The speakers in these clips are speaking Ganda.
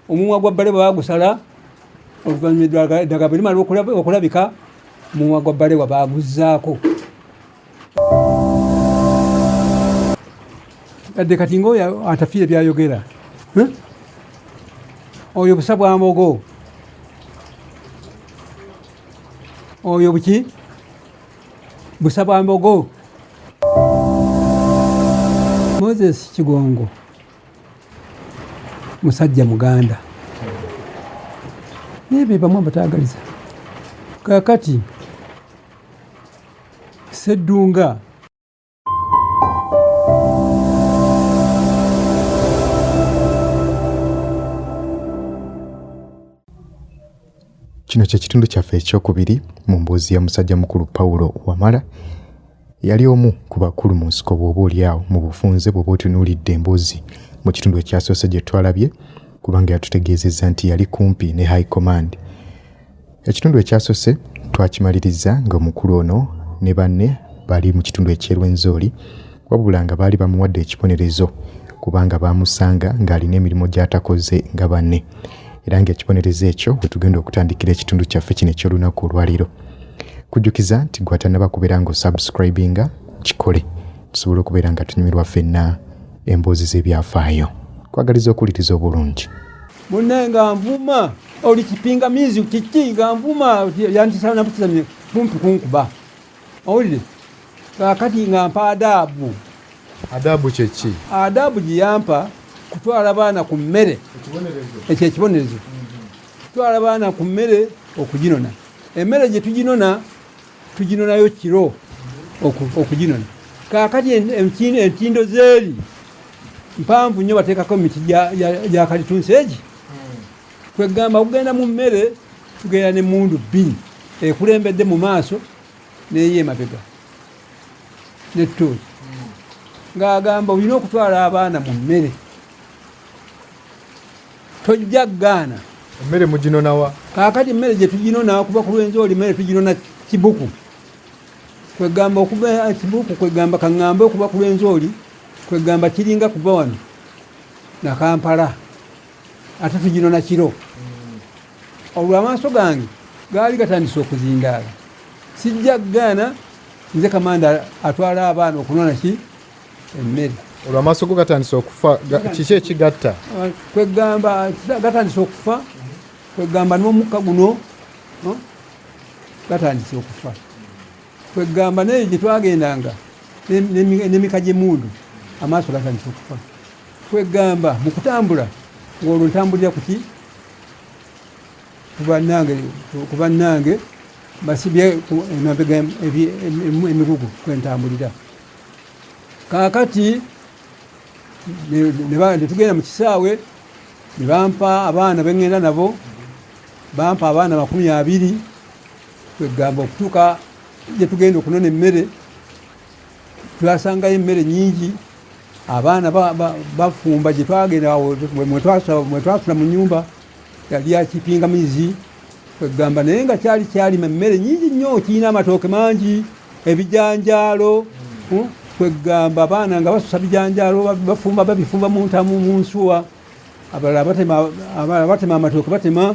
omumwa gwa bbale bagusala oluvannyuma eddagala bwe limala okulabika omumwa gwa bbale baguzzaako. Adde kati ng'oyo atafiire byayogera oyo busa bwa mbogo, oyo buki busa bwa mbogo. Moses Kigongo musajja muganda nebyo bamu abatagaliza. Kakati Sseddunga kino kye kitundu kyaffe ekyokubiri mu mboozi ya musajja mukulu Paulo Wamala. Yali omu ku bakulu mu nsiko bw'oba oliawo mu bufunze bw'oba otunuulidde emboozi mu kitundu ekyasoose gye twalabye, kubanga yatutegeezezza nti yali kumpi ne High Command. Ekitundu ekyasoose twakimaliriza ng'omukulu ono ne banne bali mu kitundu eky'Erwenzori, wabula nga baali bamuwadde ekibonerezo kubanga baamusanga ng'alina emirimu gy'atakoze nga banne. Era ng'ekibonerezo ekyo bwe tugenda okutandikira ekitundu kyaffe kino eky'olunaku olwaliro. Kujjukiza nti gw'atannaba kubeera ng'osubscribinga kikole tusobole okubeera nga tunyumirwa ffenna emboozi z'ebyafaayo. Kwagaliza okuwuliriza obulungi. Munne nga nvuma oli kipingamizi kiki nga nvuma yantisana nabukiza kumpi kunkuba owulire kakati nga mpa adabu. Adabu kye ki? Adabu giyampa kutwala abaana ku mmere, ekyo ekibonerezo. Kutwala abaana ku mmere okuginona. Emmere gye tuginonayo kiro okuginona. Kaakati entindo zeeri mpanvu nnyo bateekako miti gya kalitunsi egi. Kwegamba kugenda mu mmere tugenda n'emmundu bbiri ekulembedde mu maaso n'eyo emabega n'ettooyi. Ng'agamba olina okutwala abaana mu mmere. Tojja kugaana. Emmere muginonawa? Kaakati emmere gye tuginona kuba ku Lwenzori mmere tuginona kibuku. Kwegamba okuba kibuku kwegamba kaŋŋambe okuba ku Lwenzori kwegamba kiringa kuba wano na Kampala ate tuginona kiro. Olwo amaaso gange gaali gatandise okuzindaala. Sijja kugaana nze Kamanda atwala abaana okunona ki emmere. Olwo amaaso go gatandise okufa. Kiki ekigatta? Kwegamba gatandise okufa. Kwegamba n'omukka guno gatandise okufa. Kwegamba naye gye twagendanga n'emika gy'emmundu amaaso gatandise okufa. Kwegamba mu kutambula ng'olwo ntambulira ku ki ku bannange basibye emabega emigugu kwentambulira. Kaakati ne tugenda mu kisaawe ne bampa abaana bengenda nabo, bampa abaana 20. Kwegamba okutuuka gye tugenda okunona emmere twasangayo emmere nyingi. Abaana bafumba gye twagenda mwe twasula mu nnyumba yali yakipingamizi. Kwegamba naye nga kyalima emmere nyingi nnyo, kirina amatooke mangi, ebijanjaalo. Kwegamba abaana nga basusa bijanjaalo babifumba mu ntamu mu nsuwa. Abalala batema amatooke batema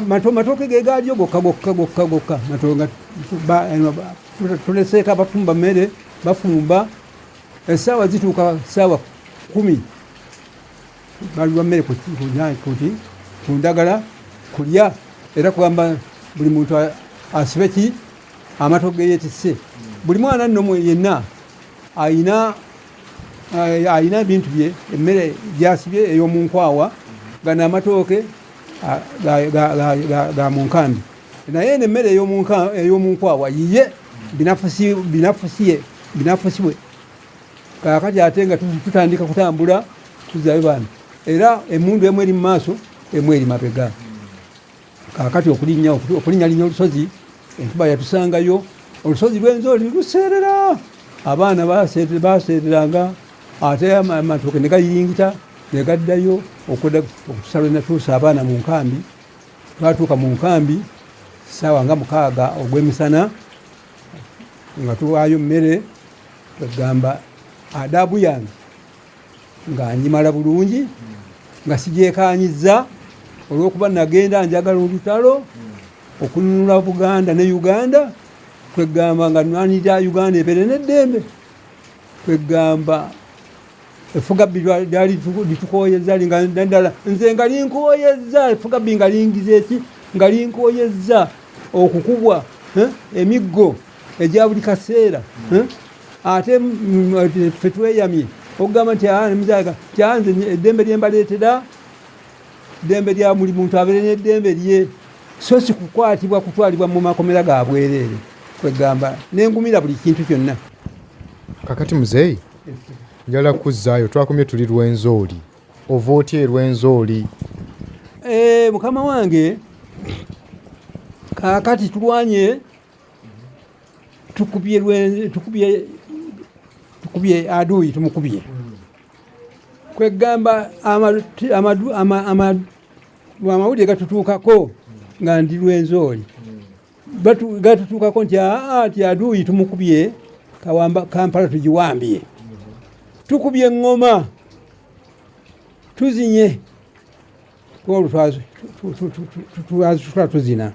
matooke ge gaalyo gokka tuleseeka bafumba mmere bafumba. Essaawa zituuka ssaawa 10 balwa mmere ku ndagala kulya. Era kugamba buli muntu asibe ki amatooke ge yeetisse. Buli mwana nno yenna ayina ebintu bye emmere gyasibye ey'omunkwawa gana amatooke ga mu nkambi. Naye n'emmere ey'omunkwawa yiye binafusibwe. Kaakati ate nga tutandika kutambula tuzaayo baana. Era emmundu emu eri mu maaso emu eri mabega. Kaakati okulinnya olusozi enkuba yatusangayo. Olusozi Lwenzori luseerera. Abaana baaseereranga ate amatooke ne gayiringita ne gaddayo okusala natuusa abaana mu nkambi. Twatuuka mu nkambi ssaawa nga 6 ogw'emisana nga tuwaayo mmere. Kwegamba adabu yange nga nyimala bulungi nga sigyekaanyiza olw'okuba nagenda njagala olutalo okununula Buganda ne Uganda, kwegamba nga nwanirira Uganda ebeere n'eddembe, kwegamba effugabbi lyali litukoyezza ddala, nze nga linkooyezza effugabbi nga lingiza eki nga linkooyezza okukubwa emiggo egya buli kaseera, ate ffe tweyamye okugamba nti muzaga kyanze eddembe lye mbaleetera, ddembe lya buli muntu abeere n'eddembe lye, so si kukwatibwa kutwalibwa mu makomera ga bwereere, kwegamba nengumira buli kintu kyonna. Kakati muzeeyi njala kuzzaayo, twakomye tuli Lwenzooli, ova otya Lwenzooli? Mukama wange kakati tulwanye tukubye adui, tumukubye kwegamba amawulire gatutuukako nga ndi Lwenzooli, gatutuukako nti adui tumukubye, Kampala tugiwambye, tukubye engoma tuzinye, olwo tuzina.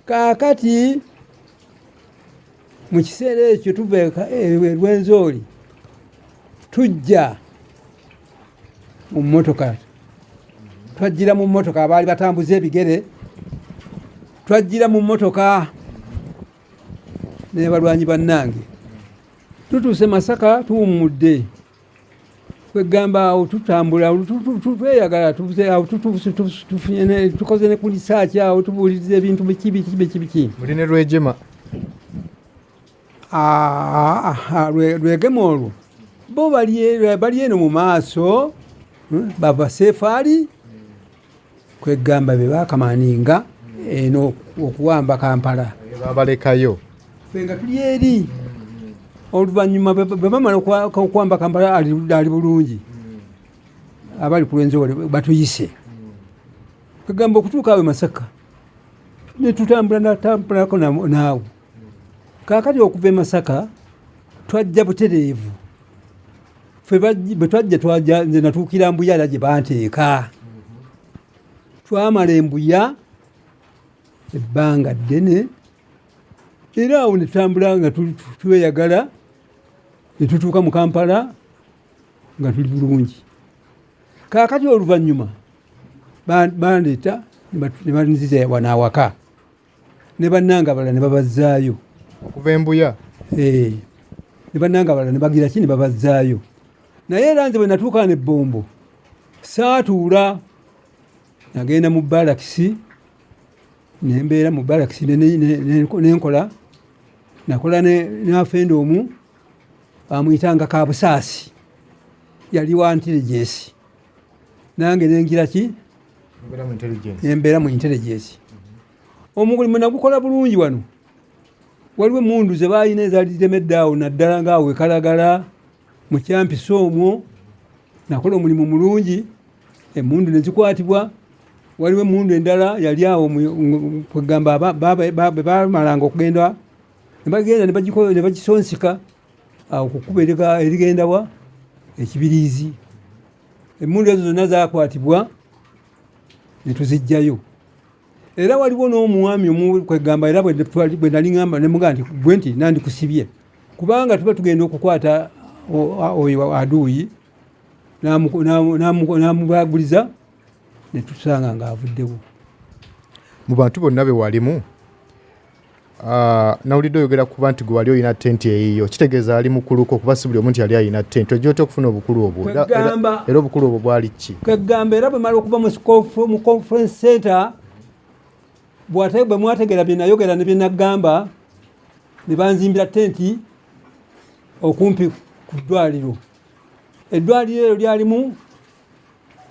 Kaakati mu kiseera ekyo tuva Lwenzooli tujja mu mmotoka, twajjira mu mmotoka, abaali batambuza ebigere, twajjira mu mmotoka ne balwanyi bannange, tutuuse Masaka tuwummudde, kwegamba awo tutambula tweyagala, tukoze ne ku lisaaki awo tubuuliriza ebintu biki. Muline Lwejema? Lwegema olwo bo bali eno mu maaso, bava Sefaali, kwegamba be bakamaninga eno okuwamba Kampala, babalekayo ffe nga tuli eri. Oluvannyuma bwe bamala okuwamba Kampala ali bulungi, abali ku Lwenzooli batuyise, kwegamba okutuuka awe Masaka ne tutambulako naawe. Kaakati okuva e Masaka twajja butereevu, ffe bwe twajja nze natuukira Mbuyala gye banteeka, twamala Embuya ebbanga ddene, era awo ne tutambula nga tweyagala, ne tutuuka mu Kampala nga tuli bulungi. Kaakati oluvannyuma bandeeta ne banziza wano awaka, ne bannanga abalala ne babazzaayo okuva Embuya, ne bannanga abalala ne bagira ki ne babazzaayo. Naye era nze bwe natuuka ne Bombo saatuula, nagenda mu Balakisi, ne mbeera mu Balakisi nenkola, nakola ne afenda omu bamuyitanga Kabusaasi, yali wa intelligence, nange nengira ki nembeera mu intelligence. Omulimu nagukola bulungi wano. Waliwo emmundu ze baalina ezaali zitemedde awo naddala ngaawe Kalagala mu Kyampisa omwo, nakola omulimu mulungi, emmundu ne zikwatibwa. Waliwo emmundu endala yali awo kwegamba bamalanga okugenda ne bagenda ne bagisonsika awo kukuba erigenda wa Ekibiriizi. Emmundu ezo zonna zaakwatibwa ne tuziggyayo. Era waliwo n'omwami omu kwegamba, era bwe nali ngamba ne mugamba nti gwe nti nandikusibye, kubanga tuba tugenda okukwata oyo adui, n'amubaguliza ne tusanga ng'avuddewo. Mu bantu bonna be walimu, nawulidde oyogera kuba nti gwe wali olina tenti eyiyo, kitegeeza ali mukuluko, kuba si buli omuntu yali alina tenti. Ojja otya okufuna obukulu obwo? Era obukulu obwo bwali ki? Kwegamba era bwe mala okuva mu conference center, bwe mwategera bye nayogera ne bye nagamba, ne banzimbira tenti okumpi ku ddwaliro. Eddwaliro eryo lyalimu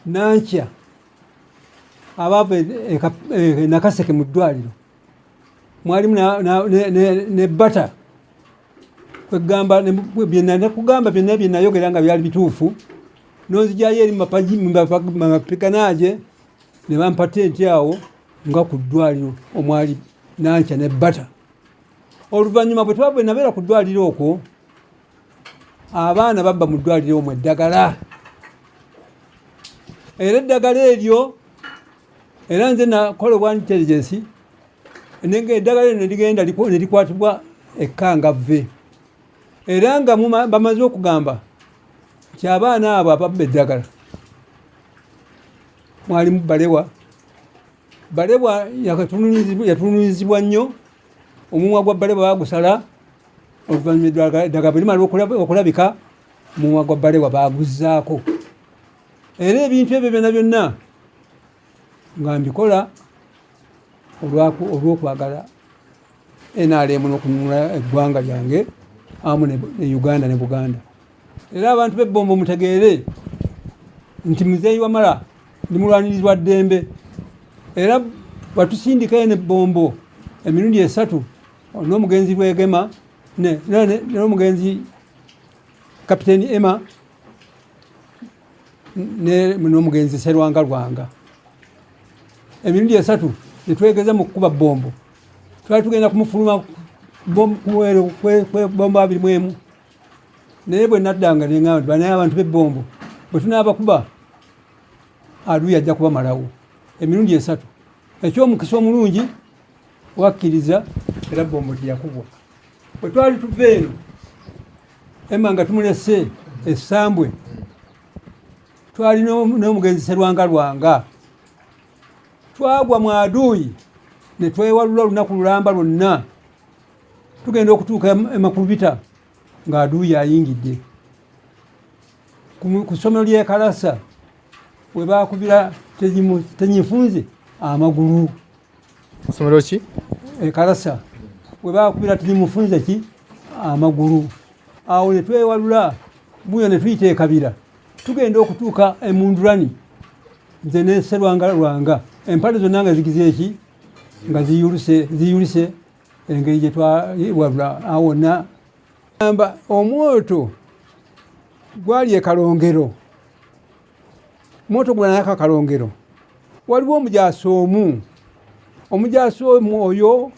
Nankya abaava Nakaseke mu ddwaliro, mwalimu ne Bata. Kwegamba nakugamba byonna bye nayogera nga byali bituufu, nonzijayo eri mapikanaje ne bampa tenti awo nga ku ddwaliro omwali Nankya ne Bata. Oluvannyuma bwe nabeera ku ddwaliro okwo, abaana babba mu ddwaliro omwo eddagala, era eddagala eryo era nze nakolebwa intelligence nenge eddagala eryo neligenda nelikwatibwa ekkangavve era nga bamaze okugamba nti abaana abo ababba eddagala mwalimu Balewa yatunuzibwa nnyo omumwa gwa Balewa bagusala oluvannyuma eddagala bwe limala okulabika omumwa gwa Balewa baguzzaako era ebintu ebyo byonna byonna nga mbikola olw'okwagala NRM n'okununula eggwanga lyange amu ne Uganda ne Buganda. Era abantu b'ebbombo mutegeere nti Muzeeyi Wamala ndi mulwanirizwa ddembe era batusindikayo n'ebbombo emirundi 3 n'omugenzi Lwegema n'omugenzi Kapiteeni Emma n'omugenzi Sserwanga Lwanga emirundi 3 netwegeza mu kukuba bbombo twali tugenda kumufuluma bombo 21 naye bwe naddanga neŋŋamba nti banaye abantu b'ebbombo bwe tunaabakuba aduyi ajja kubamalawo emirundi 3 ekyomukisa omulungi wakkiriza era bbombo teyakubwa bwe twali tuva eno Emma nga tumulese essambwe twali n'omugenzi Sserwanga Lwanga twagwa mu aduyi ne twewalula lunaku lulamba lwonna tugenda okutuuka Makulubita nga aduyi ayingidde ku ssomero ly'e Kalasa we baakubira tenyifunze amagulu. Ssomero ki? E Kalasa we baakubira tenyimufunze ki amagulu. Awo ne twewalula buyo ne tuyita e Kabira tugenda okutuuka e Mundulani nze ne Sserwanga Lwanga empale zonna nga zigize eki nga ziyulise engeri gye twawalula awonna. Omwoto gwali e Kalongero, omwoto gwanayaka Kalongero waliwo omujaasi omu oyo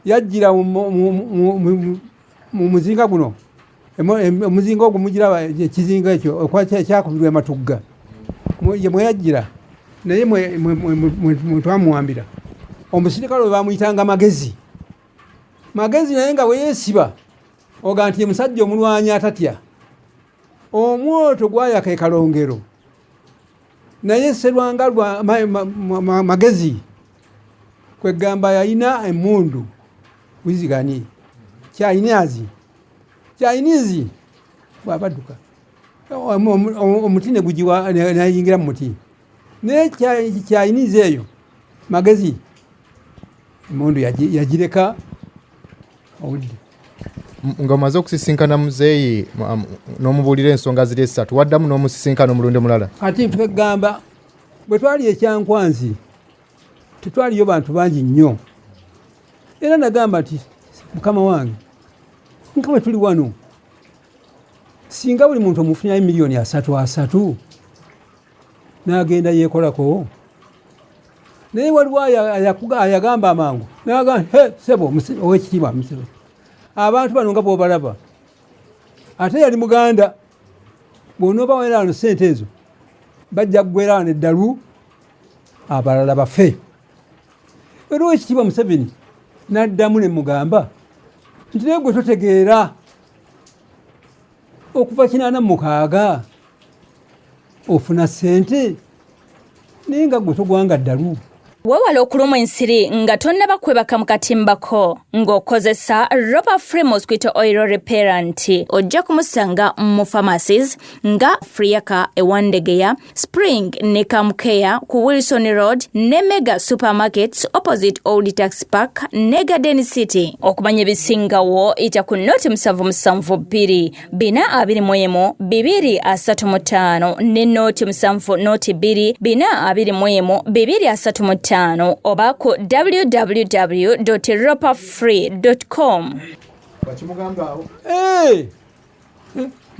yajjira mu muzinga guno omuzinga ogwo mugiraba ekizinga ekyo ekyakubirwa Matugga mwe yajjira naye mwe twamuwambira omusirikale we bamuyitanga Magezi naye nga bwe yeesiba oga nti musajja omulwanyi atatya. Omwoto gwayaka e Kalongero naye Sserwanga Magezi kwegamba yalina emmundu wizigani Chinese bwabadduka omuti ne gujiwa nayingira mu muti naye Chinese eyo Magezi emmundu yagireka owulire. Nga omaze okusisinkana Muzeeyi n'omubuulira ensonga ziri 3 waddamu n'omusisinkana omulundi mulala. Kati twegamba bwe twali ekyankwanzi tetwaliyo bantu bangi nnyo era nagamba nti mukama wange nga bwe tuli wano singa buli muntu omufunyayo miliyoni 3 n'agenda yeekolako naye waliwo ayagamba amangu n'agamba sebo ow'ekitiibwa musebo abantu bano nga bw'obalaba ate yali Muganda bw'onoobawera wano ssente ezo bajja kugwera wano eddalu abalala bafe. Era ow'ekitiibwa Museveni n'addamu ne mugamba nti naye gwe totegeera okuva 86 ofuna ssente naye nga gwe togwanga ddalu. Weewale okulumwa ensiri nga tonnaba kwebaka mu katimbako ng'okozesa Ropa Free Mosquito Oil Repellent. Ojja kumusanga mu pharmacies nga Friaka ewandegeya, Spring ne Kamkeya ku Wilson Road ne Mega Supermarkets opposite Old Tax Park ne Garden City. Okumanya ebisingawo ita ku noti 772 421 235 ne noti 7 noti 2 421 235 oba ku www.ropafree.com.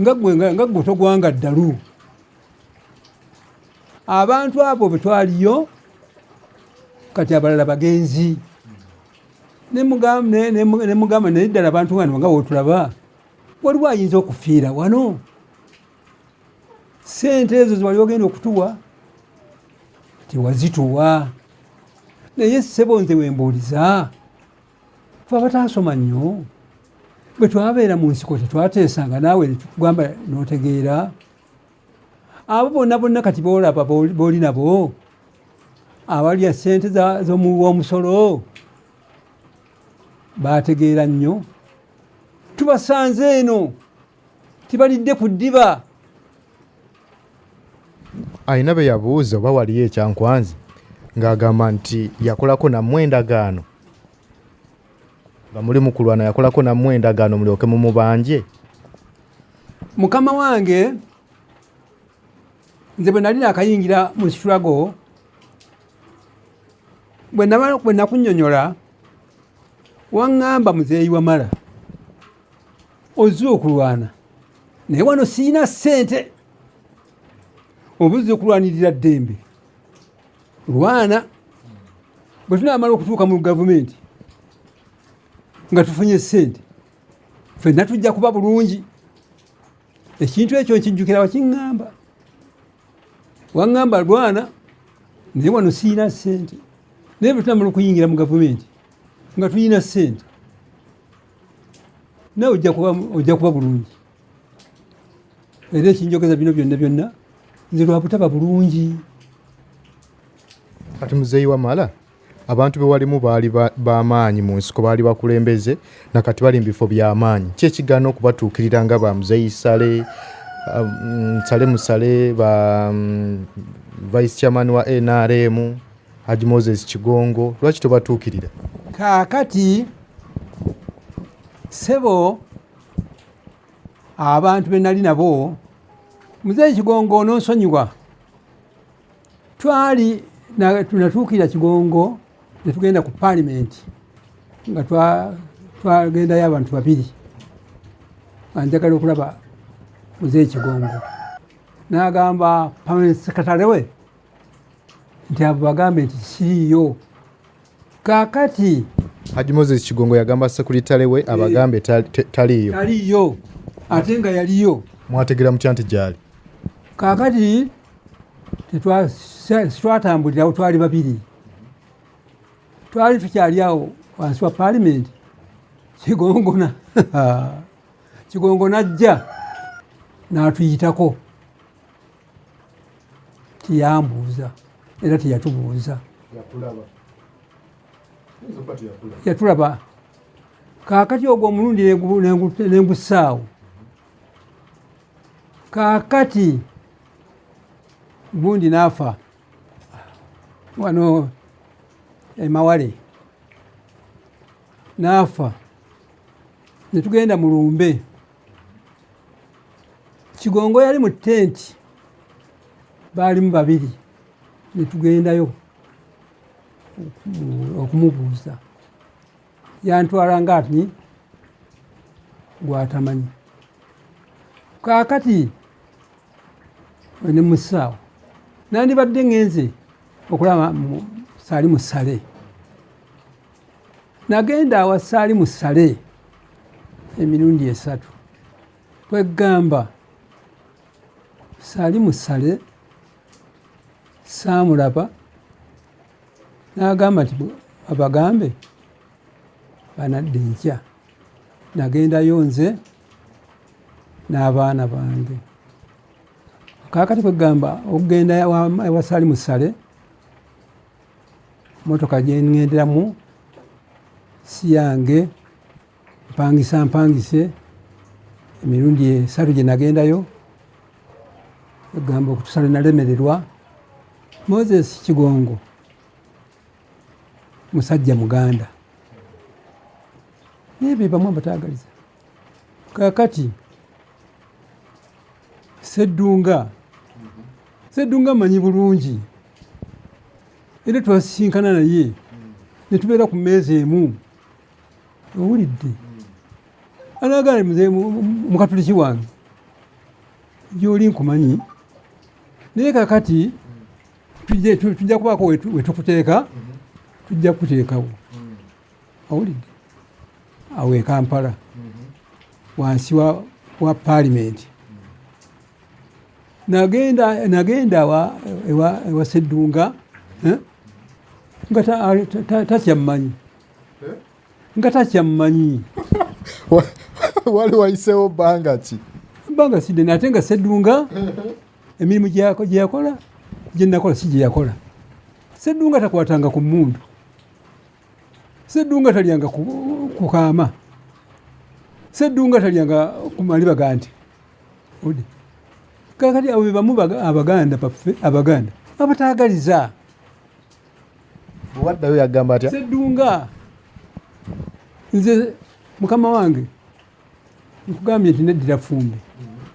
Nga gwe togwanga ddalu. Abantu abo bwe twaliyo kati abalala bagenzi ne mugamba naye ddala abantu bano nga wootulaba waliwo ayinza okufiira wano. Ssente ezo ze wali ogenda okutuwa tewazituwa. Naye ssebo nze wembuuliza, fe abataasoma nnyo bwe twabeera mu nsiko tetwateesanga naawe netugamba n'otegeera. Abo bonna kati boolaba booli nabo abalya ssente z'omusolo baategeera nnyo. Tubasanze eno tibalidde ku ddiba. Ayina be yabuuza oba waliyo ekyankwanzi ng'agamba nti yakolako nammwe endagaano nga muli mu kulwana, yakolako nammwe endagaano mulyoke mumubanje. Mukama wange nze bwe nali nakayingira mu struggle, bwe nakunnyonnyola waŋŋamba muzeeyi Wamala ozze okulwana naye wano siina ssente, obuzze okulwanirira ddembe. Lwana bwe tunaamala okutuuka mu gavumenti nga tufunye ssente, ffenna tujja kuba bulungi. Ekintu ekyo nkijjukira wakiŋŋamba. Waŋŋamba lwana naye wano siina ssente. Naye bwe tunaamala okuyingira mu gavumenti nga tulina ssente, nawe ojja kuba bulungi. Era ekinjogeza bino byonna nze lwa butaba bulungi. Kati muzeeyi Wamala, abantu be walimu baali b'amaanyi mu nsiko, baali bakulembeze, nakati bali mu bifo by'amaanyi. Ki ekigaana okubatuukirira nga ba muzeeyi Sale, Musale, ba vice chairman wa NRM, Haji Moses Kigongo, lwaki tobatuukirira? Kaakati ssebo abantu be nali nabo, muzeeyi Kigongo n'onsonyiwa, tunatuukira Kigongo ne tugenda ku paalimenti nga twagendayo abantu babiri, anjagala okulaba muzeeyi Kigongo. N'agamba permanent secretary we nti abo bagambe nti siriiyo. Kaakati Haji Moses Kigongo yagamba sekuritale we abagambe taliiyo. Taliiyo ate nga yaliyo. Mwategera mutya nti gyali? Kaakati twatambulirawo, twali babiri, twali tukyali awo wansi wa paalimenti. Kigongo najja n'atuyitako, tiyambuuza era tiyatubuuza, yatulaba. Kaakati ogwo omulundi nengussaawo. Kaakati gundi n'afa wano Mawale, n'afa. Ne tugenda mu lumbe. Kigongo yali mu tenti, baalimu babiri, ne tugendayo okumubuuza. Yantwala ng'ati gwatamanyi. Kaakati ne musaawo nandibadde ngenze okulaba Saalimu Sale. Nagenda awa Saalimu Sale emirundi 3. Kwegamba Saalimu Sale saamulaba, n'agamba nti abagambe banadde nkya. Nagendayo nze n'abaana bange. Kaakati kwegamba okugenda ewa Saalimu Sale, motoka gye ŋŋenderamu si yange, mpangise emirundi 3 gye nagendayo. Kwegamba okutusale nalemererwa. Moses Kigongo musajja muganda, naye be bamu abataagaliza. Kaakati Sseddunga manyi bulungi, era twasisinkana naye ne tubeera ku mmeeza emu. Owulidde? Anagala muzeeyi Mukatuliki wange gy'oli nkumanyi, naye kaakati tujja kubaako we tukuteeka, tujja kukuteekawo. Owulidde? Awo e Kampala wansi wa paalimenti. Nagenda ewa Sseddunga nga takyammanyi nga takyammanyi wali wayiseewo bbanga ki? Bbanga sidde nate nga Sseddunga emirimu gye yakola gye nakola si gye yakola. Sseddunga takwatanga ku mmundu, Sseddunga talyanga ku kaama, Sseddunga talyanga ku maliba ga nti. Kakati abo be bamu Abaganda baffe Abaganda abataagaliza. Waddayo yagamba atya? Sseddunga nze mukama wange nkugambye nti neddira Ffumbe,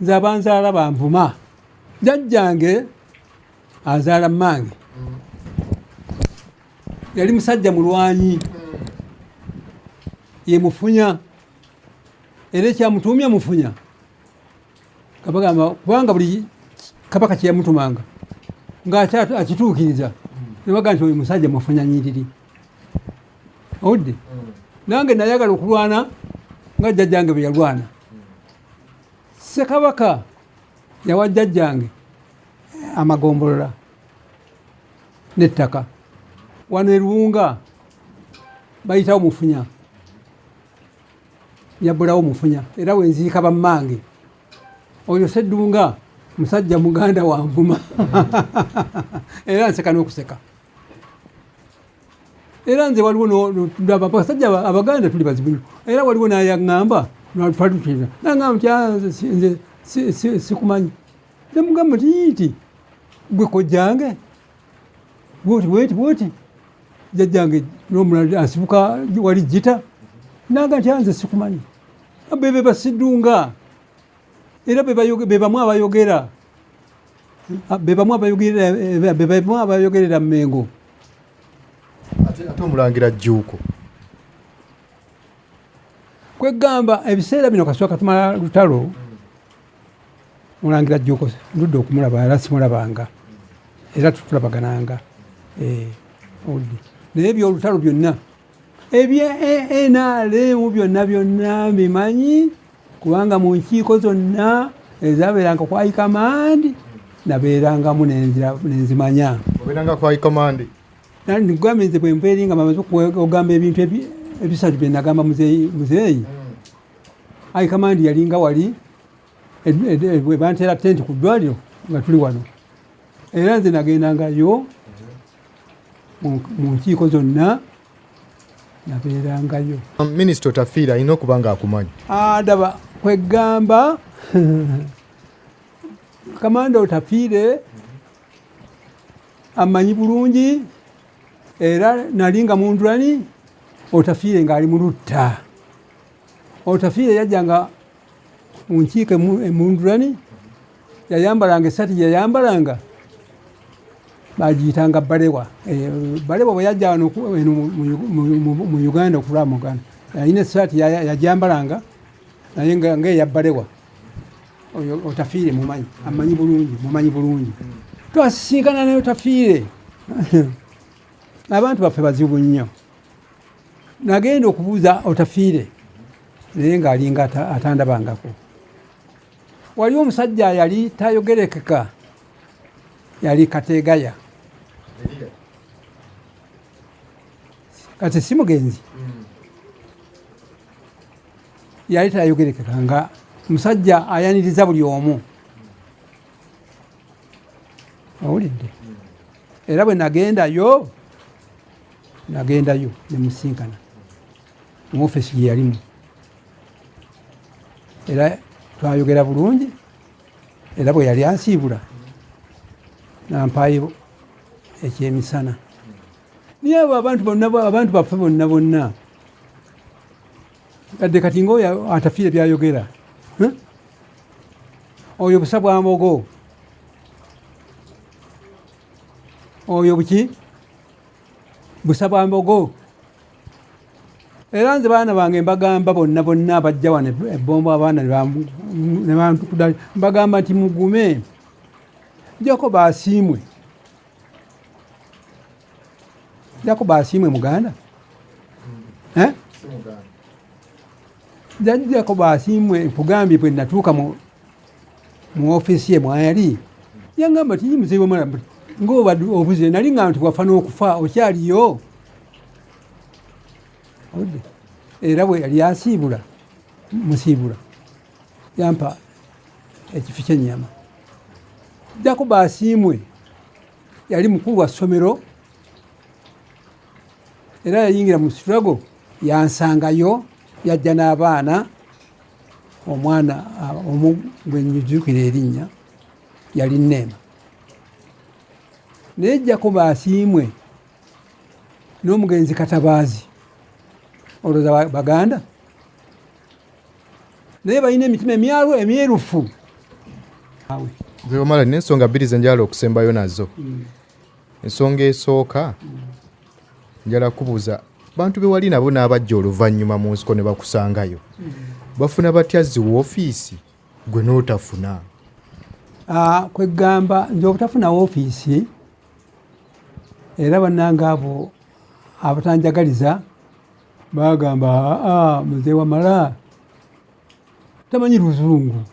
nze abanzaala banvuma. Jjajjange azaala mmange yali musajja mulwanyi, ye Mufunya, era ekyamutuumya Mufunya kabagamba kubanga buli kabaka kye yamutumanga ng'akituukiriza ne baga nti oyo musajja Mufunya nyiriri. Owudde? Nange nayagala okulwana nga jjajjange bwe yalwana. Ssekabaka yawa jjajjange amagombolola n'ettaka. Wano e Luwunga bayitawo Mufunya, yabbulawo Mufunya, era wenziika bammange. Oyo Sseddunga musajja muganda wa nvuma era nseka n'okuseka. Era nze waliwo abasajja Abaganda tuli bazibu nnyo, era waliwo n'ayaŋŋamba twalituteeza naŋŋamba nti nze sikumanyi. Namugamba nti gwe kojjange bwoti jjajjange n'omulala asibuka wali Jjita, naga nti nze sikumanyi. Be ba Sseddunga era be bamu abayogerera Mmengo. Ate Omulangira Jjuuko kwegamba ebiseera bino kasooka tumala lutalo, Omulangira Jjuuko ndudde okumulaba era simulabanga era tutulabagananga. Naye ebyolutalo byonna NRM byonna mbimanyi kubanga mu nkiiko zonna ezaabeeranga ku High Command nabeerangamu nenzimanya. obeeranga ku High Command? Ngambe nze bwe mbeeri nga bamaze okugamba ebintu ebisatu bye nagamba muzeeyi. High Command yalinga wali bwe banteera tenti ku ddwaliro nga tuli wano, era nze nagendangayo mu nkiiko zonna nabeerangayo. Minisita Otafiire alina okuba nga akumanyi. Adaba kwegamba Kamanda Otafiire amanyi bulungi, era nalinga Mundulani Otafiire ng'ali mu Lutta. Otafiire yajjanga mu nkiiko e Mundulani, yayambalanga essaati gye yayambalanga bagiyitanga Balewa. Balewa bwe yajja wano mu Uganda okulaba mu Uganda yalina essaati yajambalanga naye ng'eya Balewa. Oyo Otafiire mumanyi, amanyi bulungi. Twasisinkana ne Otafiire abantu baffe bazibu nnyo. Nagenda okubuuza Otafiire naye ng'alinga atandabangako. Waliwo omusajja yali tayogerekeka, yali Kategaya, kati si mugenzi, yali tayogerekeka nga musajja ayaniriza buli omu. Owulidde? Era bwe nagendayo ne musinkana mu ofisi gye yalimu, era twayogera bulungi, era bwe yali ansiibula nampaayo ekyemisana. Naye abo abantu baffe bonna kadde kati ng'oyo Atafiire byayogera, oyo busa bwa mbogo, oyo buki busa bwa mbogo. Era nze baana bange mbagamba bonna abajja wano ebbombo, abaana ne bantukudali, mbagamba nti mugume, Jacob asiimwe Muganda, Jacob asiimwe. Nkugambye bwe natuuka mu ofisi ye mwayali, yangamba ti muzeeyo mwana ng'obadde obuze nali nga nti wafa n'okufa okyaliyo era bwe yali asiibula musiibula yampa ekifi ky'ennyama ddako baasiimwe yali mukulu wa ssomero era yayingira mu situlago yansangayo yajja n'abaana omwana omu gwe njujukira erinnya yali Neema naye jjako baasiimwe n'omugenzi Katabaazi olowooza baganda naye balina emitima emyerufu. Nze Wamala n'ensonga bbiri ze njala okusembayo nazo. Ensonga esooka njala kubuuza bantu be wali nabo n'abajja oluvannyuma mu nsiko ne bakusangayo bafuna batya zi woofiisi gwe n'otafuna? Kwegamba nze obutafuna woofiisi era bannanga abo abatanjagaliza bagamba Mzee Wamala tamanyi Luzungu,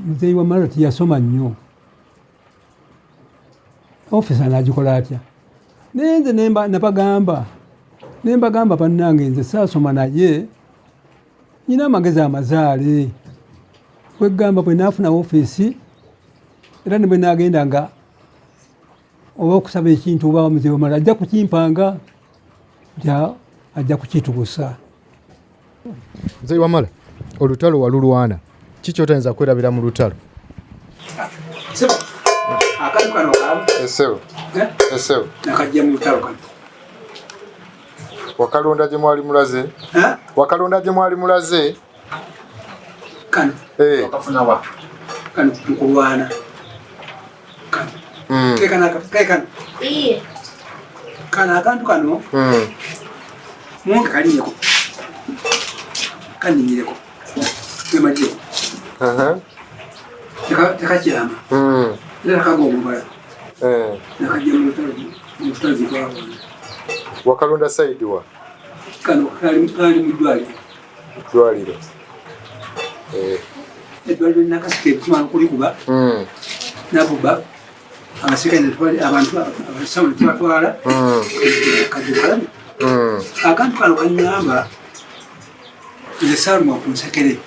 Mzee Wamala tiyasoma nnyo, ofisa n'agikola atya? Naye nze nabagamba bannange nze saasoma naye nyina amagezi amazaale. Kwegamba bwe naafuna ofiisi era ne bwe naagendanga oba okusaba ekintu oba Mzee Wamala ajja kukimpanga ajja kukituusa. Mzee Wamala, olutalo walulwana ki ky'otayinza kwerabira mu lutalo? Esebo nakajja mu lutalo kano wakalonda gye mwali mulaze? Wakalonda gye mwali mulaze? Kano kano mukulwana kano kano akantu kano munga kalinyeko kaninyireko emajjeko tekakyama era takaga omubala nakajja mu lutalo zitwawana. Wakalonda saidi wa? Kano kali mu ddwaliro. Eddwaliro nakasika ebitumala kulikuba nabuba abasirikale abantu abasawo tebatwala kajukalabi. Akantu kano kanyamba nze Saaluma ku Nsekere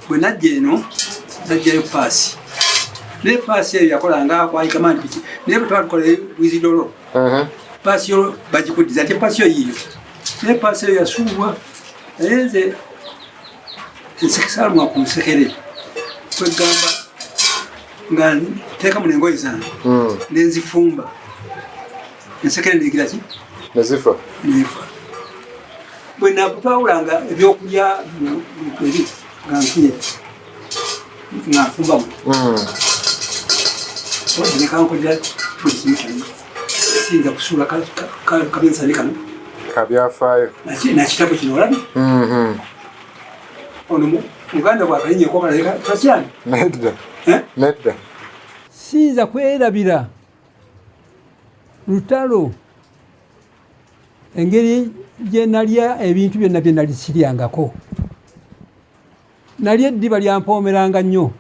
bwe najja eno najjayo paasi naye paasi eyo yakolanga kwayikamandi piki naye bwe twatukola wizidolo paasi yo bagikuddiza ate paasi yo yiyo naye paasi eyo yasuubwa naye nze Saaluma ku Nsekere kwegamba nga nteekamu n'engoye zange nenzifumba Ensekere negira ki nezifa bwe nakutwawulanga ebyokulya eri nga nkiye nga nfumbamu nekankolera tukimu siyinza kusuula kabensani kano kabyafaayo nakitabo kino olabi ono Uganda bwakalinyeko kaleka takyani nedda siyinza kwerabira lutalo engeri gye nalya ebintu byonna bye nali siryangako. Nalya eddiba lyampomeranga nnyo.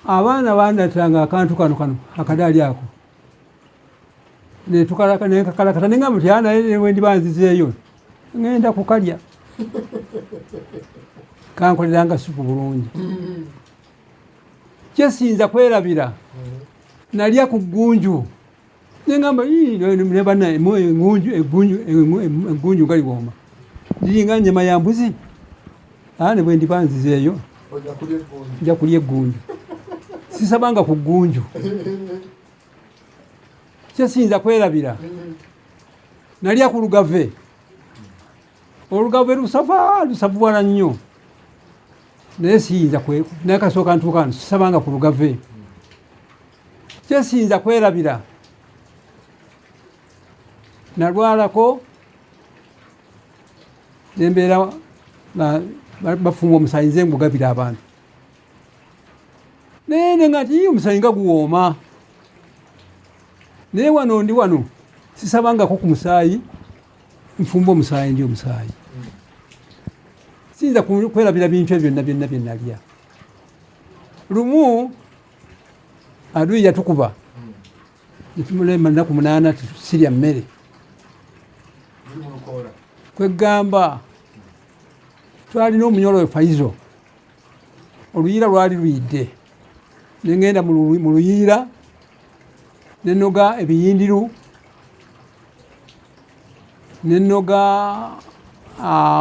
Abaana bandatanga akantu kano akadaali ako nekakalakata nengamba nti naye wendi banzizeeyo ngenda kukalya kankoleranga supu bulungi. Kyesinza kwerabira nalya ku ggunju nengamba nebana eggunju nga liwooma liringa nnyama ya mbuzi ne bwe ndibanzizeeyo nja kulya eggunju sisabanga ku ggunju. Kyesinza kwerabira nalya ku lugave. Olugave lusavuwala nnyo naye siyinza nakasooka ntuukano sisabanga ku lugave. Kyesinza kwerabira nalwalako nembeera bafumba omusaayi nze ngugabira abantu naye nenga nti omusaayi nga guwooma naye wano ndi wano sisabangako ku musaayi nfumba omusaayi ndi omusaayi. Siyinza kwerabira bintu ebyo byonna bye nalya. Lumu adui yatukuba netumulema nnaku 8 sirya mmere kwegamba twalina omunyolo Faizo oluyiira lwali luyidde nengenda mu luyiira nenoga ebiyindiru nenoga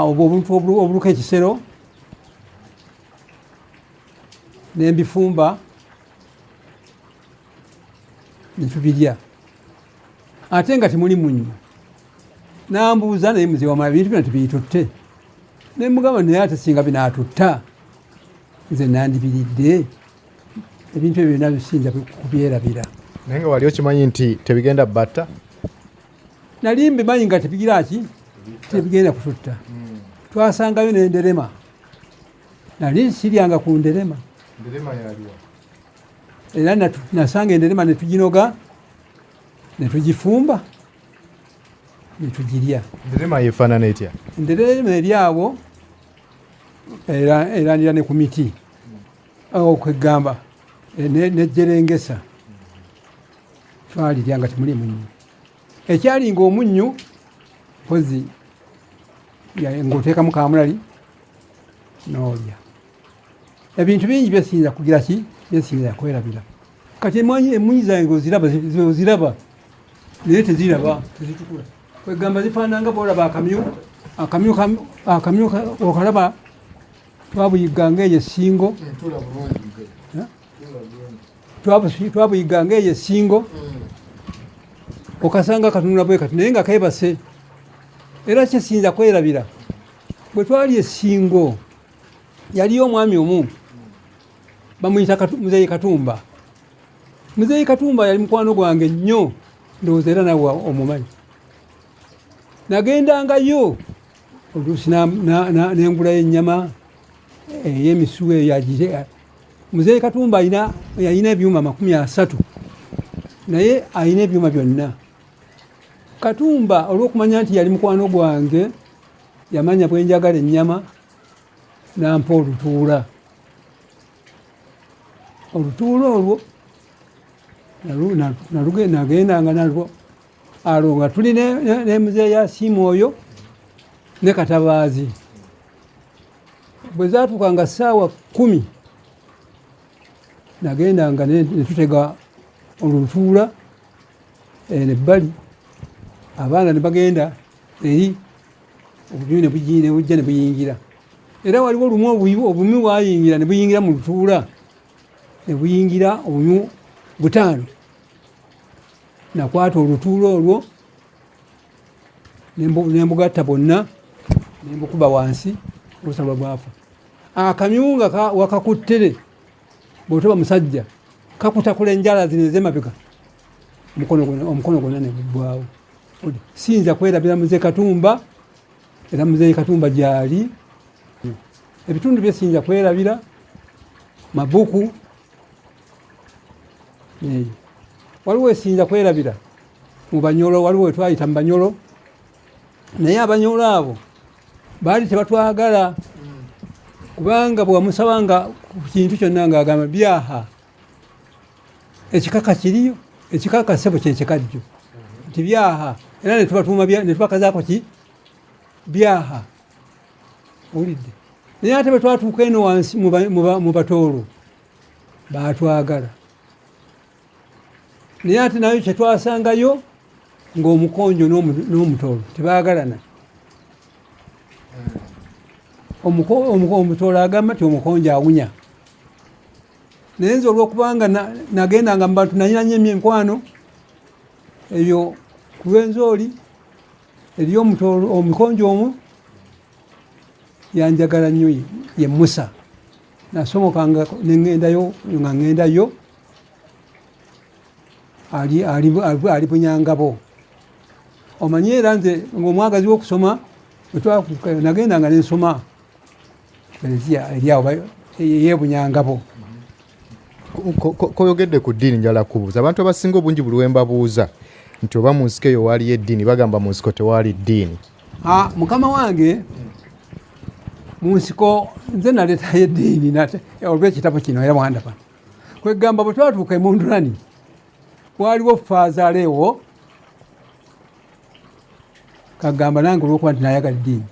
obuntu obuluka ekisero nembifumba netubirya ate nga temuli munnyo. Nambuuza naye muzee wamala bintu bino tubitutte nemugamba naye ate singa binaatutta nze nandibiridde ebintu ebyo byonna bisinza kubyerabira. Naye nga wali okimanyi nti tebigenda batta? Nali mbimanyi nga tebigenda kututta. Twasangayo n'enderema, nali siryanga ku nderema. Era nasanga enderema netuginoga netugifumba netugirya. Enderema yefaanana etya? Enderema eri awo erandira ne ku miti okwegamba nejjerengesa twalirya nga temuli munnyo. Ekyalinga omunnyo pozi ng'oteekamu kamulali n'olya. Ebintu bingi byesinza kugira ki byesinza kwerabira. Kati emunyi zange oziraba naye teziraba tezitukula. Kwegamba zifaananga bwolaba akamyu okalaba twabuyiganga eyo essingo twabuyiganga eyo essingo okasanga katunula bwe kati naye nga keebase. Era kyesinza kwerabira bwe twali essingo yaliyo omwami omu bamuyita Muzeeyi Katumba. Muzeeyi Katumba yali mukwano gwange nnyo, ndowooza era nawe omumanyi. Nagendangayo oluusi nengulayo ennyama ey'emisu eyagire. Muzeeyi Katumba yalina ebyuma 30 naye alina ebyuma byonna. Katumba olw'okumanya nti yali mukwano gwange yamanya bwe njagala ennyama nampa olutuula. Olutuula olwo nagendanga nalwo alo nga tuli ne Muzeeyi Asiima oyo ne Katabaazi. Bwe zaatuukanga ssaawa 10 nagendanga netutega olutuula nebbali, abaana ne bagenda eri obunywi ne bujja ne buyingira. Era waliwo olumu obunywi bwayingira ne buyingira mu lutuula ne buyingira obunywi 5. Nakwata olutuula olwo nembugatta bonna nembukuba wansi olusalwa bwafa. Akamyu nga wakakuttere bw'otoba musajja kakutakula enjala zino ez'emabega omukono gwonna ne guggwaawo. Siyinza kwerabira Muzeeyi Katumba, era Muzeeyi Katumba gyali. Ebitundu bye siyinza kwerabira mabuku. Waliwo esiyinza kwerabira mu Banyolo, waliwo wetwayita mu Banyolo, naye Abanyolo abo baali tebatwagala kubanga bwamusabanga ku kintu kyonna ng'agamba byaha. Ekikaka kiriyo, ekikaka ssebo kyekikajjo nti byaha, era netubatuuma netubakazaako ki byaha. Owulidde? Naye ate bwe twatuuka eno wansi mu Batoolo baatwagala. Naye ate nayo kyetwasangayo ng'omukonjo n'omutoolo tebaagalana. Omutoolo agamba nti omukonjo awunya. Naye nze olw'okubanga nagendanga mu bantu nanyinanya emyenkwano ebyo ku lw'enzooli eri omukonjo omu yanjagala nnyo ye Musa. Nasomokanga nengendayo nga ngendayo ali Bunyangabo. Omanyi era nze ng'omwagazi w'okusoma nagendanga nensoma Eklezia eri awo ye Bunyangabo. Koyogedde ku ddiini njala kubuuza abantu abasinga obungi buli wembabuuza nti oba mu nsiko eyo waaliyo eddiini bagamba mu nsiko tewaali ddiini. Mukama wange mu nsiko nze naleetayo eddiini olw'ekitabo kino era mwandaba. kwegamba bwe twatuuka e Mundulani waliwo Faazaaleewo kagamba nange olwokuba nti nayagala eddiini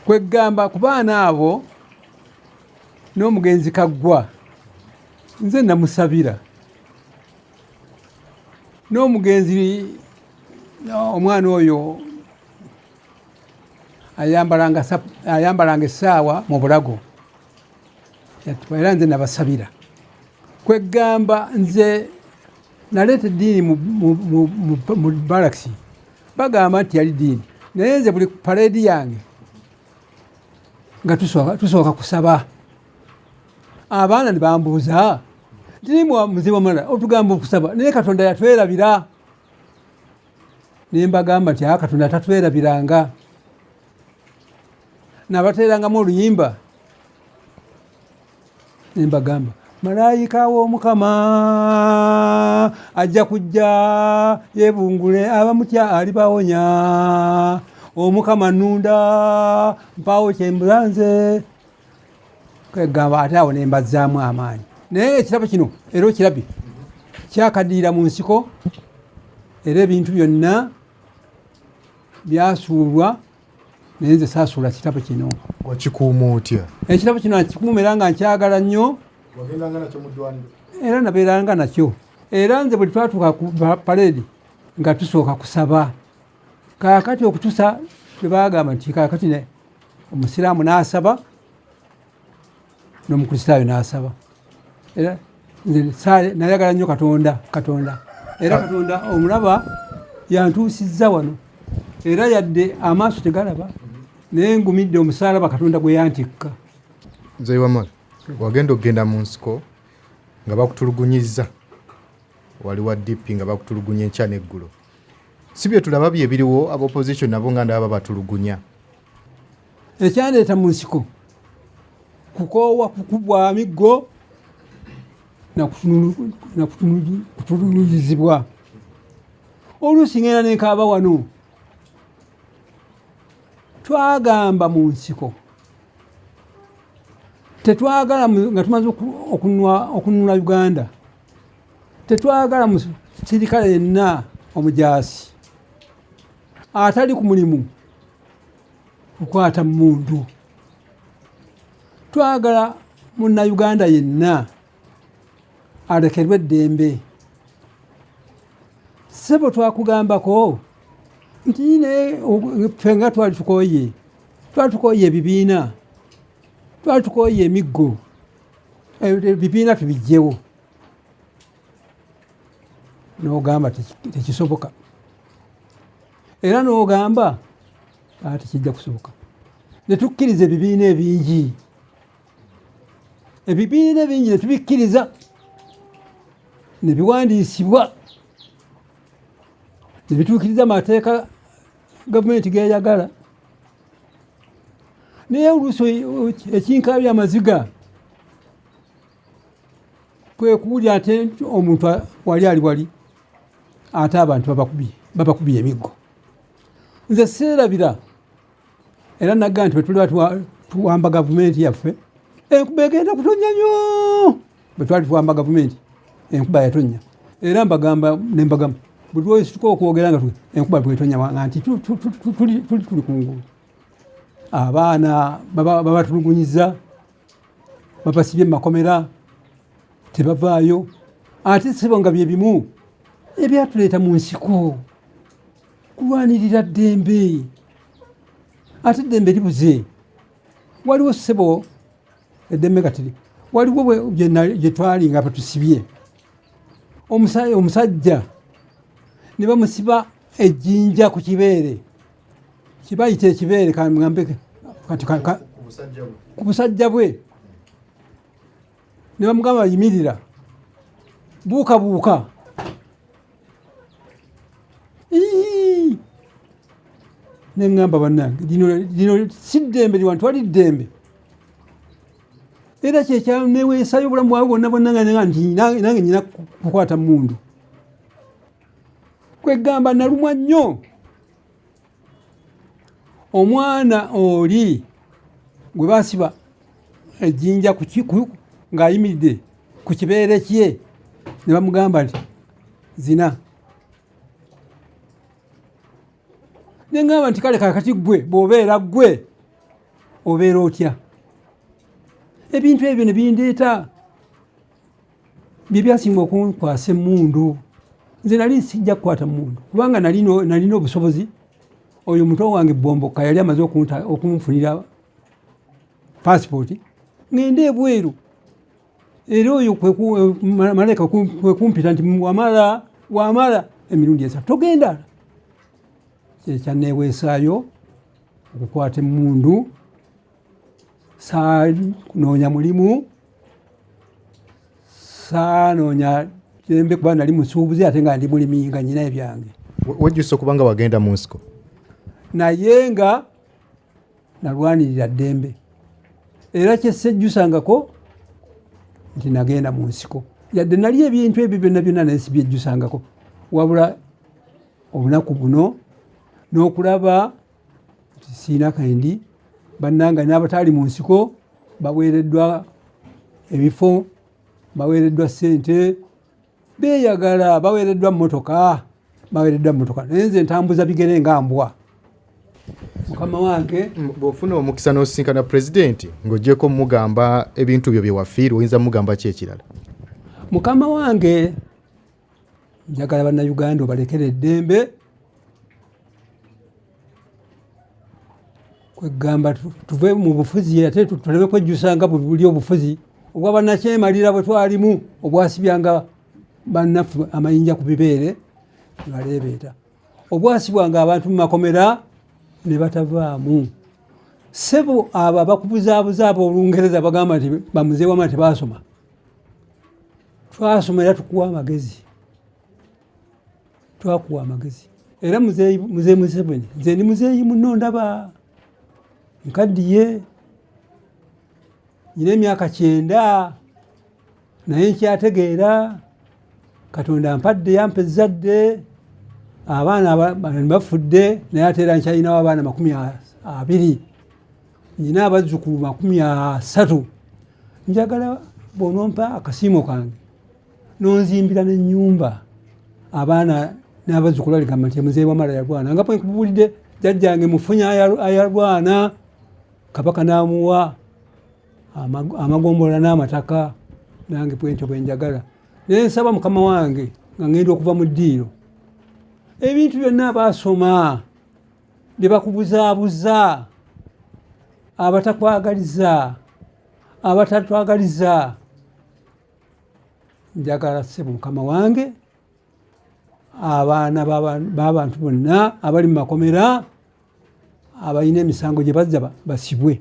kwegamba ku baana abo n'omugenzi Kaggwa nze namusabira n'omugenzi omwana oyo ayambalanga essaawa mu bulago era nze nabasabira kwegamba nze naleeta eddiini mu Barracks bagamba nti yali ddiini naye nze buli paleedi yange nga tusooka kusaba abaana ne bambuuza tirimu muzibu omulala otugamba okusaba naye Katonda yatwerabira ne mbagamba nti Katonda tatwerabiranga nabateerangamu oluyimba ne mbagamba malayika w'Omukama ajja kujja yeebungule abamutya alibawonya Omukama nnunda mpaawo kyembulanze kwegamba ate awo ne mbazzaamu amaanyi naye ekirabo kino era okirabye kyakaddiira mu nsiko era ebintu byonna byasuulwa naye nze saasuula kitabo kino. Wakikuuma otya? Ekitabo kino nakikuuma era nga nkyagala nnyo wagendanga nakyo mu ddwaniro era nabeeranga nakyo era nze bwe twatuuka ku paleedi nga tusooka kusaba kaakati okutusa tebagamba nti kaakati omusiraamu n'asaba n'omukristaayo n'asaba era nze nayagala nnyo Katonda era Katonda omulaba yantuusizza wano era yadde amaaso tegalaba naye ngumidde omusaalaba Katonda gwe yantikka. Nze Wamala wagenda okgenda mu nsiko nga bakutulugunyizza wali wa DP nga bakutulugunya enkya n'eggulo si bye tulaba bye biriwo aba opposition nabo nga ndaba batulugunya ekyandeeta mu nsiko kukoowa kukubwa amiggo nakutulugizibwa oluusi ngenda nenkaaba wano twagamba mu nsiko tetwagala nga tumaze okununula Uganda tetwagala musirikale yenna omujaasi atali ku mulimu kukwata mundu twagala Munnayuganda yenna alekerwe eddembe sebo twakugambako nti ffe nga twali tukooye ebibiina twali tukooye emiggo ebibiina tubijjewo n'ogamba tekisoboka era n'ogamba tekijja kusoboka ne tukkiriza ebibiina ebingi ne tubikkiriza ne biwandiisibwa ne bituukiriza amateeka gavumenti geeyagala naye oluusi ekinkaabya amaziga kwe kuwulira ate omuntu wali ate abantu babakubye emiggo nze seerabira era nagga nti bwe tuliba tuwamba gavumenti yaffe enkuba egenda kutonnya nnyo bwe twali tuwamba gavumenti enkuba yatonnya era mbagamba buli lwesituka okwogera nga enkuba bwetonya nti tuli kungulu abaana babatulugunyiza babasibye mumakomera tebavaayo ate sebo nga bye bimu ebyatuleeta mu nsiko kulwanirira ddembe ate eddembe libuze waliwo sebo eddembe katiri waliwo gye twali nga batusibye omusajja ne bamusiba ejjinja ku kibeere kibayita ekibeere kamgambe ku busajja bwe ne bamugamba yimirira buuka ne ngamba bannange lino si ddembe liwantu wali ddembe era kyekyaneweesayo obulamu bwawe bwonna nti nange nyina kukwata mundu kwegamba nalumwa nnyo omwana oli gwe basiba ejjinja ng'ayimiridde ku kibeere kye ne bamugamba nti zina. Ne ngamba nti kale kakati ggwe bw'obeera ggwe obeera otya? Ebintu ebyo ne bindeeta bye byasinga okunkwasa emmundu. Nze nali sijja kukwata mundu kubanga nalina obusobozi. Oyo muto wange Bomboka yali amaze okunfunira passport ngende ebweru. Era oyo malayika kwe kumpita nti wamala emirundi esatu togenda. Kyekyanneeweesaayo okukwata emmundu. Saanoonya mulimu, saanoonya kirembe kuba nali musuubuzi ate nga ndi mulimi nga nyina ebyange. Wejjusa okuba nga wagenda mu nsiko? Naye nga nalwanirira ddembe. Era kyesejjusangako nti nagenda mu nsiko. Yadde nali ebintu ebyo byonna naye sibyejjusangako. Wabula olunaku buno n'okulaba nti siina kandi bannanga n'abataali mu nsiko baweereddwa ebifo, baweereddwa ssente, beeyagala, baweereddwa mmotoka. Naye nze ntambuza bigere nga mbwa. Mukama wange bw'ofuna omukisa n'osisinkana pulezidenti ng'oggyeko mugamba ebintu byo bye wafiirwa, oyinza mugamba ki ekirala? Mukama wange njagala bannayuganda obalekere eddembe. Kwegamba tuve mu bufuzi ate tuleme kwejjusanga buli obufuzi obw'abannakyemalira bwe twalimu obwasibyanga bannaffe amayinja ku bibeere baleebeeta, obwasibwanga abantu mu makomera ne batavaamu. Ssebo abo abakubuzaabuza abo Olungereza bagamba nti bamuze wama tebaasoma. Twasoma era tukuwa amagezi. Twakuwa amagezi. Era muzeeyi Museveni, nze ndi muzeeyi muno ndaba. Nkaddiye, nyina emyaka 9 naye nkyategeera Katonda ampadde yampa ezzadde, abaana bafudde naye ate era nkyalinawo abaana 20. Nyina abazzukulu 30. Njagala bw'onompa akasiimo kange n'onzimbira n'ennyumba abaana n'abazzukulu aligamba nti muzeeyi Wamala yalwana. Nga bwe nkubulidde jjajjange Mufunya ayalwana, Kabaka n'amuwa amagombola n'amataka, nange bwentyo bwe njagala. Naye nsaba Mukama wange nga ngenda okuva mu ddiiro, ebintu byonna abaasoma bye bakubuzaabuza, abatakwagaliza, abatatwagaliza, njagala ssebo Mukama wange abaana b'abantu bonna abali mu makomera abalina emisango gye bazza basibwe,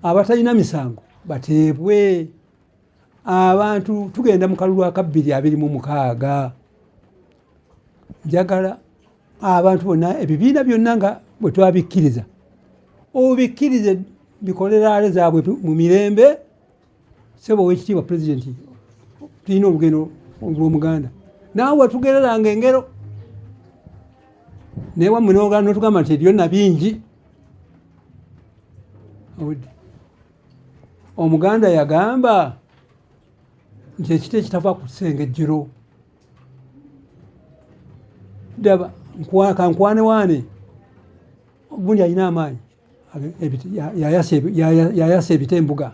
abatalina misango bateebwe. Abantu tugenda mu kalulu aka 2026. Njagala abantu bonna ebibiina byonna nga bwe twabikkiriza obikkirize bikoleraale zaabwe mu mirembe. Ssebo Oweekitiibwa Pulezidenti, tulina olugendo olw'Omuganda, naawe tugereranga engero naye wammwe n'otugamba nti ebyonna bingi. Omuganda yagamba nti ekiti ekitava ku ssengejjero. Ddaba kankwanewaane ogundi alina amaanyi yayasa ebitembuga.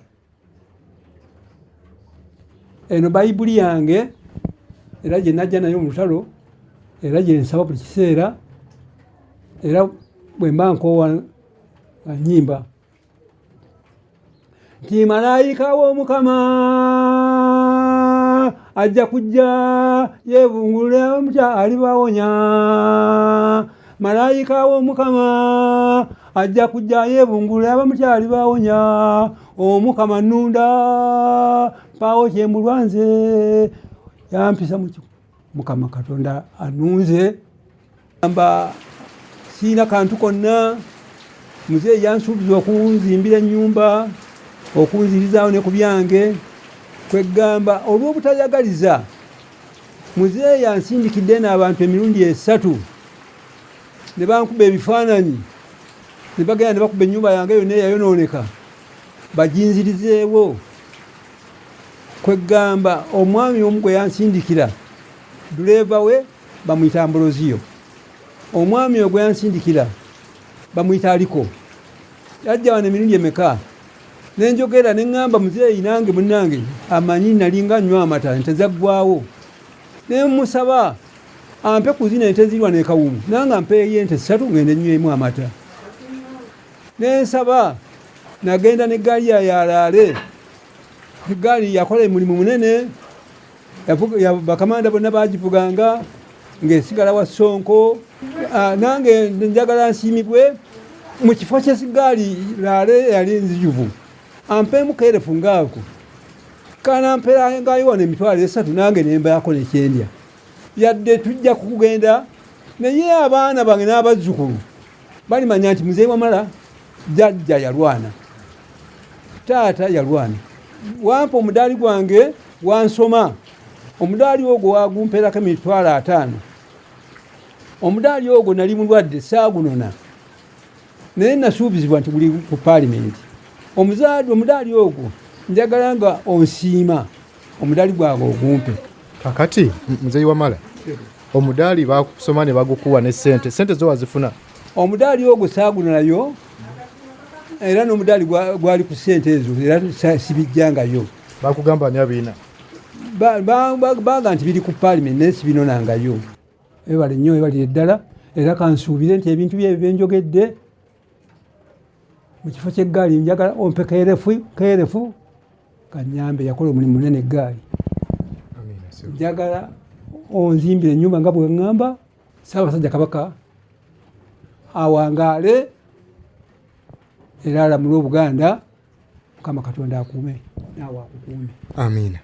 Eno Bayibuli yange era gye najja nayo mu lutalo, era gye nsaba buli kiseera, era bwe mba nkoowa nnyimba nti malayika w'Omukama ajja kujja yeebungulule omutya alibawonya. Malayika w'Omukama ajja kujja yeebungulule abamutya alibawonya. Omukama nnunda mpaawo kyembulwanze yampisa mukyo. Mukama Katonda annunze amba siina kantu konna. Muzeeyi yansuubiza okunzimbira ennyumba, okunzirizaawo ne ku byange. Kwegamba olw'obutayagaliza muzeeyi ansindikidde n'abantu emirundi 3 ne bankuba ebifaananyi ne bagenda ne bakuba ennyumba yange yonna eyayonooneka baginzirizeewo. kwegamba omwami omu gwe yansindikira duleeva we bamuyita Ambrosio, omwami ogwe yansindikira bamuyita Aliko. Yajja wano emirundi emeka nenjogera neŋŋamba muzeeyi nange munnange amanyi nalinga nnywa amata ente zaggwawo, ne musaba ampe ku zino ente zirwa n'ekawumu, nange ampeeyo ente 3 ngende nywemu amata. Ne nsaba nagenda n'eggaali yalaale, eggaali yakola emulimu munene, bakamanda bonna bagivuganga ng'esigala wa Sonko. Nange njagala nsiimibwe mu kifo ky'esigaali laale yali nzijuvu, ampeemu keerefu ngaako kana mpeera ngaayo wano emitwalo 3 nange nembaako nekyendya, yadde tujja kugenda naye abaana bange n'abazzukulu balimanya nti muzeeyi Wamala jjajja yalwana, taata yalwana, wampa omudaali gwange wansoma. Omudaali ogwo wagumpeerako emitwalo 5. Omudaali ogwo nali mulwadde saagunona, naye nasuubizibwa nti guli ku paalimenti. Omudaali ogwo njagala nga onsiima omudaali gwange ogumpe. Kakati muzeeyi Wamala, omudaali bakusoma ne bagukuwa ne sente zo wazifuna? Omudaali ogwo saagunonayo, era n'omudaali gwali ku sente ezo, era sibijjangayo. Bakugamba ani abiina? Baga nti biri ku paalimenti naye sibinonangayo. Ebale nnyo, ebalire ddala, era kansuubire nti ebintu byenjogedde mu kifo ky'eggaali njagala ompe keerefu kannyambe, yakola omulimu munene eggaali. Njagala onzimbire ennyumba nga bwe ŋŋamba, Ssaabasajja Kabaka awangaale era alamule Obuganda. Mukama Katonda akuume naawe akukuume. Amiina.